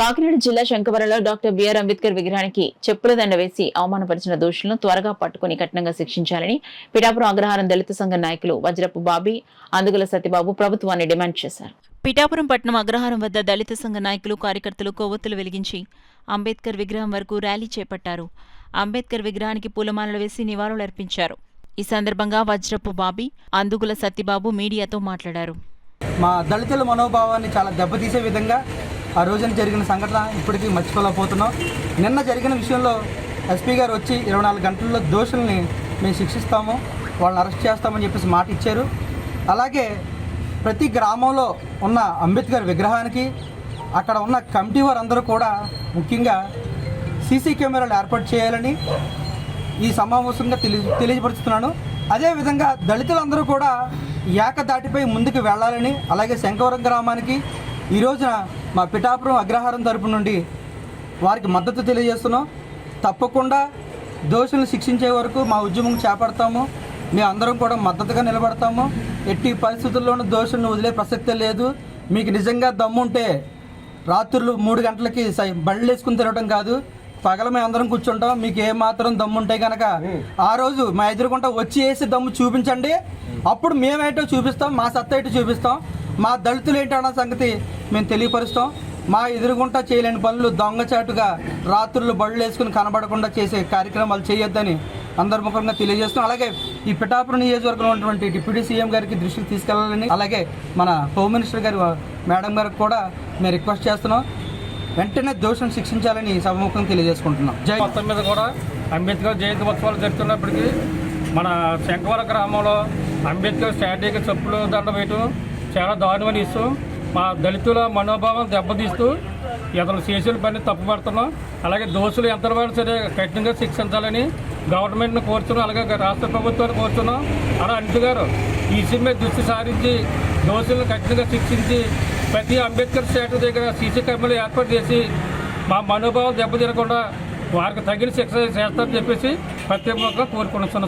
కాకినాడ జిల్లా శంకవరంలో doctor BR Ambedkar విగ్రహానికి చెప్పుల దండ వేసి అవమానపరిచిన దోషులను త్వరగా పట్టుకుని కఠినంగా శిక్షించాలని పిఠాపురం అగ్రహారం దళిత సంఘ నాయకులు వజ్రపు బాబీ, అందుగుల సత్యబాబు ప్రభుత్వాన్ని డిమాండ్ చేశారు. పిఠాపురం పట్టణం అగ్రహారం వద్ద దళిత సంఘ నాయకులు, కార్యకర్తలు కొవ్వొత్తులు వెలిగించి అంబేద్కర్ విగ్రహం వరకు ర్యాలీ చేపట్టారు. అంబేద్కర్ విగ్రహానికి పూలమాలలు వేసి నివాళులర్పించారు. ఈ సందర్భంగా వజ్రపు బాబీ, అందుగుల సత్యబాబు మీడియాతో మాట్లాడారు. మా దళితుల మనోభావాన్ని చాలా దెబ్బతీసే విధంగా ఆ రోజున జరిగిన సంఘటన ఇప్పటికీ మర్చిపోలేకపోతున్నాం. నిన్న జరిగిన విషయంలో ఎస్పీ గారు వచ్చి 24 గంటల్లో దోషుల్ని మేము శిక్షిస్తాము, వాళ్ళని అరెస్ట్ చేస్తామని చెప్పేసి మాట ఇచ్చారు. అలాగే ప్రతి గ్రామంలో ఉన్న అంబేద్కర్ విగ్రహానికి అక్కడ ఉన్న కమిటీ వారందరూ కూడా ముఖ్యంగా సీసీ కెమెరాలు ఏర్పాటు చేయాలని ఈ సమావేశంగా తెలియపరుస్తున్నాను. అదేవిధంగా దళితులందరూ కూడా ఏకదాటిపై ముందుకు వెళ్ళాలని, అలాగే శంకవరం గ్రామానికి ఈ రోజున మా పిఠాపురం అగ్రహారం తరపు నుండి వారికి మద్దతు తెలియజేస్తున్నాం. తప్పకుండా దోషులను శిక్షించే వరకు మా ఉద్యమం చేపడతాము. మేము అందరం కూడా మద్దతుగా నిలబడతాము. ఎట్టి పరిస్థితుల్లోనూ దోషులను వదిలే ప్రసక్తే లేదు. మీకు నిజంగా దమ్ముంటే రాత్రులు 3 గంటలకి బళ్ళు వేసుకుని తిరగడం కాదు, పగల మేము అందరం కూర్చుంటాం. మీకు ఏమాత్రం దమ్ముంటే కనుక ఆ రోజు మా ఎదురుకుంటా వచ్చి వేసి దమ్ము చూపించండి. అప్పుడు మేమేటో చూపిస్తాం, మా సత్తా ఏంటో చూపిస్తాం, మా దళితులు ఏంటన్న సంగతి మేము తెలియపరుస్తాం. మా ఎదురుగుంటా చేయలేని పనులు దొంగచాటుగా రాత్రులు బళ్ళు వేసుకుని కనబడకుండా చేసే కార్యక్రమాలు చేయొద్దని అందరి ముఖంగా తెలియజేస్తున్నాం. అలాగే ఈ పిఠాపురం నియోజకవర్గంలో ఉన్నటువంటి డిప్యూటీ సీఎం గారికి దృష్టికి తీసుకెళ్లాలని, అలాగే మన హోమ్ మినిస్టర్ గారి మేడం గారికి కూడా మేము రిక్వెస్ట్ చేస్తున్నాం. వెంటనే దోషులను శిక్షించాలని సభముఖంగా తెలియజేసుకుంటున్నాం. మొత్తం మీద కూడా అంబేద్కర్ జయంతి ఉత్సవాలు జరుగుతున్నప్పటికీ మన శంకవరం గ్రామంలో అంబేద్కర్ స్టాట్యూకి చెప్పులు దండ వేయటం చాలా దారుణమైన ఇస్తూ మా దళితుల మనోభావం దెబ్బతీస్తూ ఇతరులు చేసిన పని తప్పుపడుతున్నాం. అలాగే దోషులు ఎంతవరకు సరే కఠినంగా శిక్షించాలని గవర్నమెంట్ను కోరుతున్నాం, అలాగే రాష్ట్ర ప్రభుత్వాన్ని కోరుతున్నాం. అలా అంటూ గారు ఈ విషయం మీద దృష్టి సారించి దోషులను కఠినంగా శిక్షించి ప్రతి అంబేద్కర్ స్టాట్యూ దగ్గర సీసీ కెమెరాలు ఏర్పాటు చేసి మా మనోభావం దెబ్బతినకుండా వారికి తగిన శిక్ష చేస్తారని చెప్పేసి ప్రత్యేకంగా కోరుకుంటున్నాం.